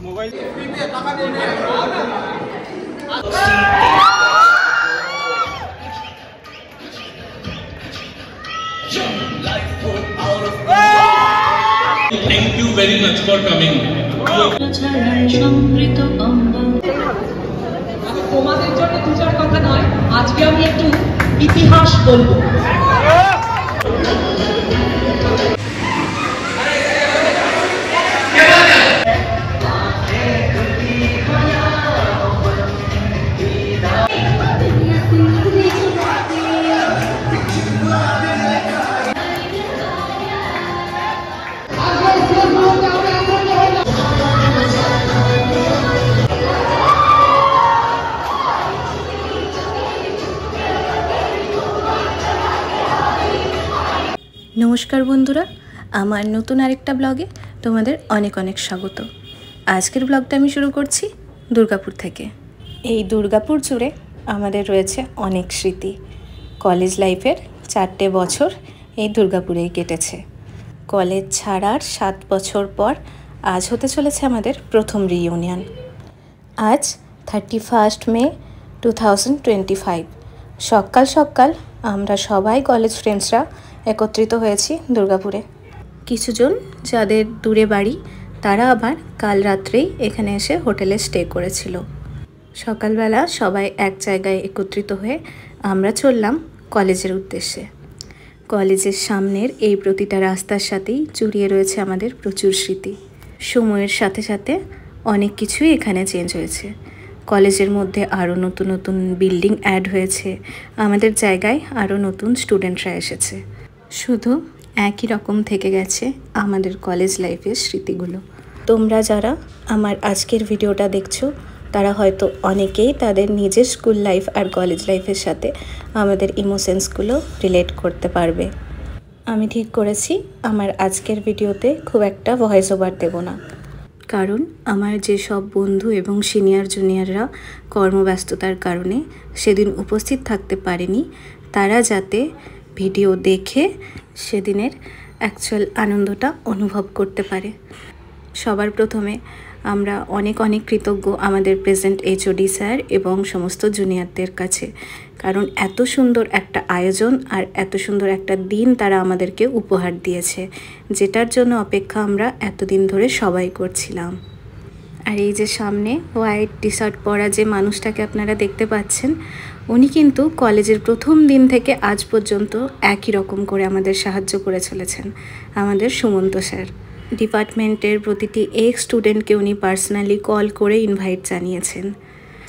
Mobile Thank you very much for coming. তোমাদের জন্য দু চার কথা নয়, আজকে আমি একটু ইতিহাস বলবো। নমস্কার বন্ধুরা, আমার নতুন আরেকটা ব্লগে তোমাদের অনেক অনেক স্বাগত। আজকের ব্লগটা আমি শুরু করছি দুর্গাপুর থেকে। এই দুর্গাপুর জুড়ে আমাদের রয়েছে অনেক স্মৃতি। কলেজ লাইফের 4টে বছর এই দুর্গাপুরেই কেটেছে। কলেজ ছাড়ার 7 বছর পর আজ হতে চলেছে আমাদের প্রথম রিইউনিয়ন। আজ 31 মে 2025। সকাল সকাল আমরা সবাই কলেজ ফ্রেন্ডসরা একত্রিত হয়েছি দুর্গাপুরে। কিছুজন যাদের দূরে বাড়ি তারা আবার কাল রাত্রেই এখানে এসে হোটেলে স্টে করেছিল। সকালবেলা সবাই এক জায়গায় একত্রিত হয়ে আমরা চললাম কলেজের উদ্দেশ্যে। কলেজের সামনের এই প্রতিটা রাস্তার সাথেই জড়িয়ে রয়েছে আমাদের প্রচুর স্মৃতি। সময়ের সাথে সাথে অনেক কিছুই এখানে চেঞ্জ হয়েছে। কলেজের মধ্যে আরও নতুন নতুন বিল্ডিং অ্যাড হয়েছে, আমাদের জায়গায় আরও নতুন স্টুডেন্টরা এসেছে। শুধু একই রকম থেকে গেছে আমাদের কলেজ লাইফের স্মৃতিগুলো। তোমরা যারা আমার আজকের ভিডিওটা দেখছো তারা হয়তো অনেকেই তাদের নিজের স্কুল লাইফ আর কলেজ লাইফের সাথে আমাদের ইমোশনসগুলো রিলেট করতে পারবে। আমি ঠিক করেছি আমার আজকের ভিডিওতে খুব একটা ভয়েস ওভার দেব না, কারণ আমার যেসব বন্ধু এবং সিনিয়র জুনিয়ররা কর্মব্যস্ততার কারণে সেদিন উপস্থিত থাকতে পারেনি, তারা যাতে ভিডিও দেখে সেদিনের অ্যাকচুয়াল আনন্দটা অনুভব করতে পারে। সবার প্রথমে আমরা অনেক অনেক কৃতজ্ঞ আমাদের প্রেজেন্ট এইচওডি স্যার এবং সমস্ত জুনিয়রদের কাছে, কারণ এত সুন্দর একটা আয়োজন আর এত সুন্দর একটা দিন তারা আমাদেরকে উপহার দিয়েছে, যেটার জন্য অপেক্ষা আমরা এতদিন ধরে সবাই করছিলাম। আর এই যে সামনে হোয়াইট টি শার্ট পরা যে মানুষটাকে আপনারা দেখতে পাচ্ছেন, উনি কিন্তু কলেজের প্রথম দিন থেকে আজ পর্যন্ত একই রকম করে আমাদের সাহায্য করে চলেছেন, আমাদের সুমন্ত স্যার। ডিপার্টমেন্টের প্রতিটি স্টুডেন্টকে উনি পার্সোনালি কল করে ইনভাইট জানিয়েছেন।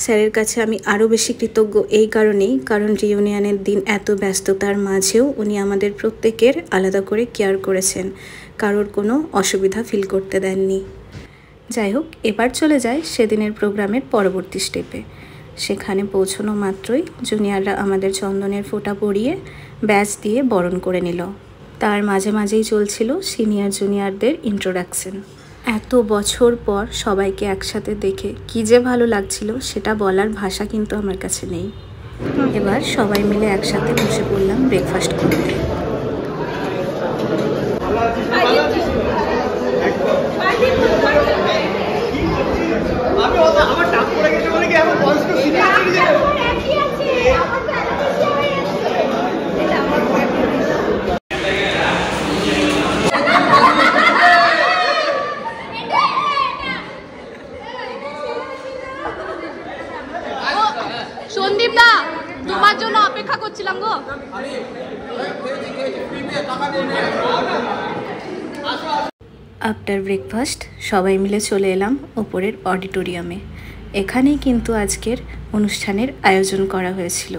স্যারের কাছে আমি আরও বেশি কৃতজ্ঞ এই কারণেই, কারণ রিইউনিয়নের দিন এত ব্যস্ততার মাঝেও উনি আমাদের প্রত্যেকের আলাদা করে কেয়ার করেছেন, কারোর কোনো অসুবিধা ফিল করতে দেননি। যাই হোক, এবার চলে যায় সেদিনের প্রোগ্রামের পরবর্তী স্টেপে। সেখানে পৌঁছানো মাত্রই জুনিয়ররা আমাদের চন্দনের ফোঁটা পরিয়ে ব্যাচ দিয়ে বরণ করে নিল। তার মাঝে মাঝেই চলছিল সিনিয়র জুনিয়রদের ইন্ট্রোডাকশন। এত বছর পর সবাইকে একসাথে দেখে কী যে ভালো লাগছিল সেটা বলার ভাষা কিন্তু আমার কাছে নেই। এবার সবাই মিলে একসাথে বসে পড়লাম ব্রেকফাস্ট করতে। সন্দীপ দা, তোমার জন্য অপেক্ষা করছিলাম গো। আফটার ব্রেকফাস্ট সবাই মিলে চলে এলাম ওপরের অডিটোরিয়ামে। এখানেই কিন্তু আজকের অনুষ্ঠানের আয়োজন করা হয়েছিল।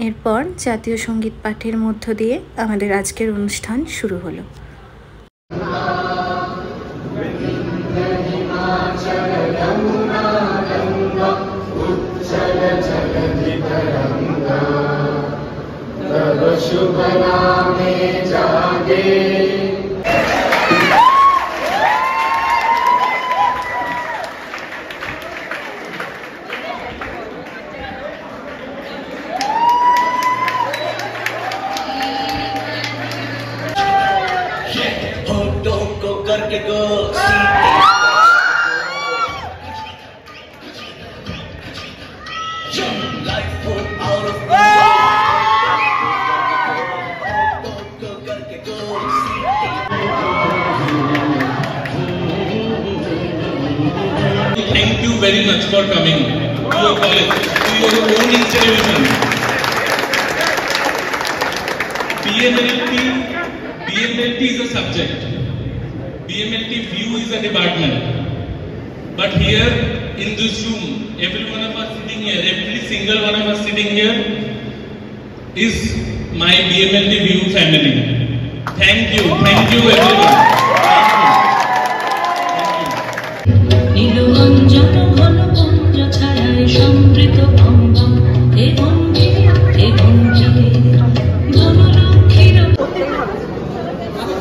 এরপর জাতীয় সঙ্গীত পাঠের মধ্য দিয়ে আমাদের আজকের অনুষ্ঠান শুরু হলো। शुभ नामे जागे होठों को करके गो thank you very much for coming to your college, to your own institution. BMLT is a subject. BMLT view is a department. But here in this room, every one of us sitting here, every single one of us sitting here is my BMLT view family. Thank you everyone.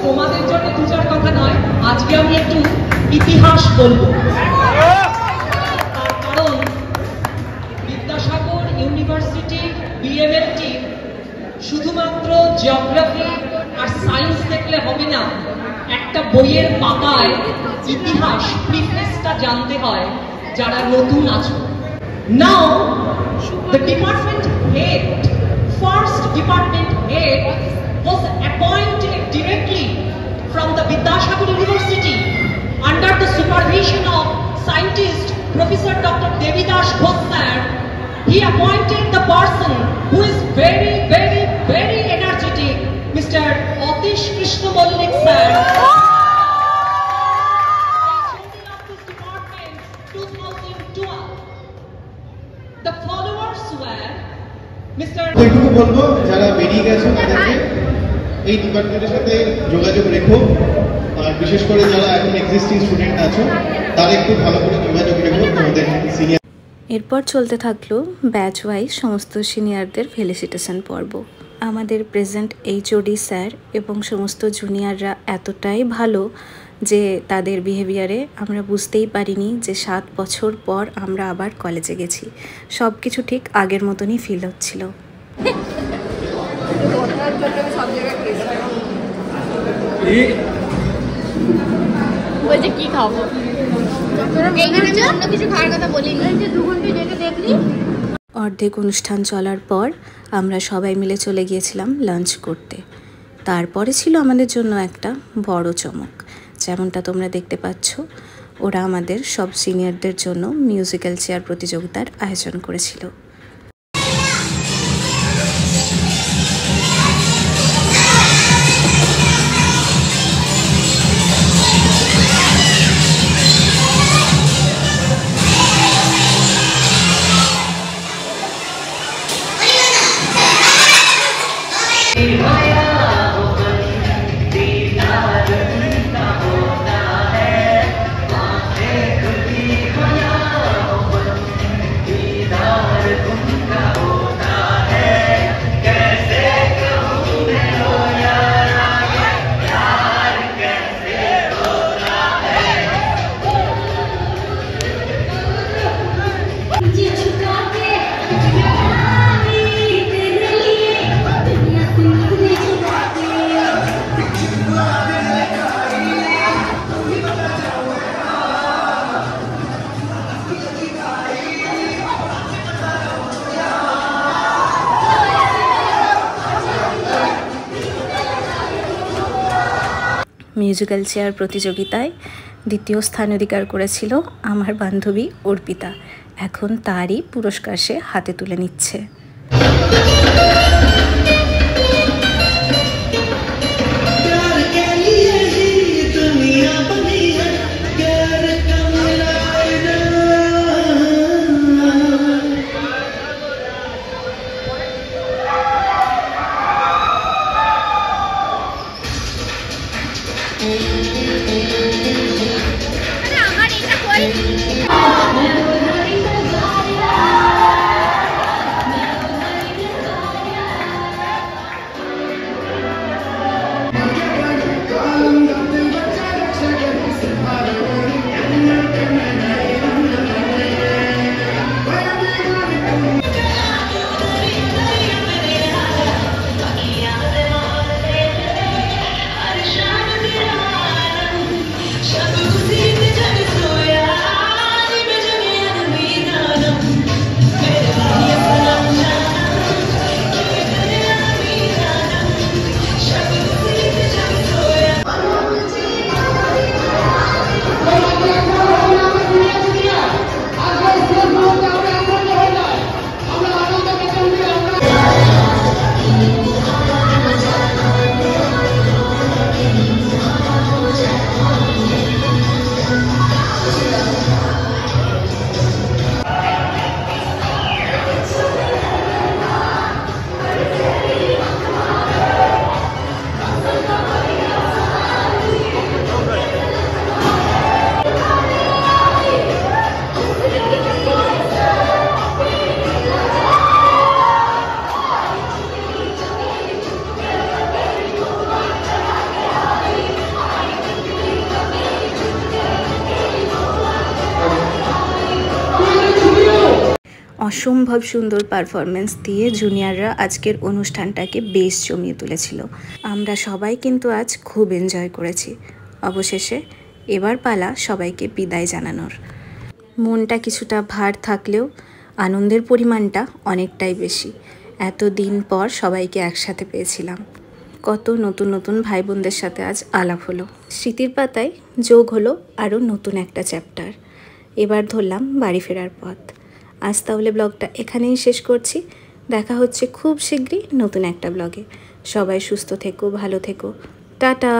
তোমাদের জন্য দু চার কথা নয়, আজকে আমি একটু ইতিহাস বলবো। কারণ বিদ্যাসাগর ইউনিভার্সিটির বিএমএলটি শুধুমাত্র জিওগ্রাফি আর সায়েন্স দেখলে হবে না, একটা বইয়ের পাতায় ইতিহাস প্রিফেসটা জানতে হয় যারা নতুন আছো। নাও the department head, first department head was appointed directly from the Vidyasagar University under the supervision of scientist Professor Dr. Devidas Ghosh sir. He appointed the person who is very, very, very energetic, Mr. Atish Krishna Mallik sir. Of this department, 2012. The followers were Mr. এইটুকু বলবো যারা বেরিয়ে গেছে তাদেরকে এই ডিপার্টমেন্টের সাথে যোগাযোগ রেখো, আর বিশেষ করে যারা এখন এক্সিস্টিং স্টুডেন্ট আছো তারা একটু ভালো করে যোগাযোগ রেখো তোমাদের সিনিয়র। এরপর চলতে থাকলো ব্যাচ ওয়াইজ সমস্ত সিনিয়রদের ফেলিসিটেশন পর্ব। আমাদের প্রেজেন্ট এইচওডি স্যার এবং সমস্ত জুনিয়ররা এতটাই ভালো যে তাদের বিহেভিয়ারে আমরা বুঝতেই পারিনি যে 7 বছর পর আমরা আবার কলেজে গেছি। সব কিছু ঠিক আগের মতনই ফিল হচ্ছিল। বলছে কি খাবো, অন্য কিছু খাওয়ার কথা বলিনি, 2 ঘন্টা যেটা দেখলি। অর্ধেক অনুষ্ঠান চলার পর আমরা সবাই মিলে চলে গিয়েছিলাম লাঞ্চ করতে। তারপরে ছিল আমাদের জন্য একটা বড় চমক। যেমনটা তোমরা দেখতে পাচ্ছ, ওরা আমাদের সব সিনিয়রদের জন্য মিউজিক্যাল চেয়ার প্রতিযোগিতার আয়োজন করেছিল। মিউজিক্যাল চেয়ার প্রতিযোগিতায় দ্বিতীয় স্থান অধিকার করেছিল আমার বান্ধবী অর্পিতা। এখন তারই পুরস্কার সে হাতে তুলে নিচ্ছে। অসম্ভব সুন্দর পারফরমেন্স দিয়ে জুনিয়ররা আজকের অনুষ্ঠানটাকে বেশ জমিয়ে তুলেছিল। আমরা সবাই কিন্তু আজ খুব এনজয় করেছি। অবশেষে এবার পালা সবাইকে বিদায় জানানোর। মনটা কিছুটা ভার থাকলেও আনন্দের পরিমাণটা অনেকটাই বেশি। এতদিন পর সবাইকে একসাথে পেয়েছিলাম। কত নতুন নতুন ভাই বোনদের সাথে আজ আলাপ হলো। স্মৃতির পাতায় যোগ হলো আরও নতুন একটা চ্যাপ্টার। এবার ধরলাম বাড়ি ফেরার পথ। আজ তাহলে ব্লগটা এখানেই শেষ করছি। দেখা হচ্ছে খুব শীঘ্রই নতুন একটা ব্লগে। সবাই সুস্থ থেকো, ভালো থেকো, টাটা।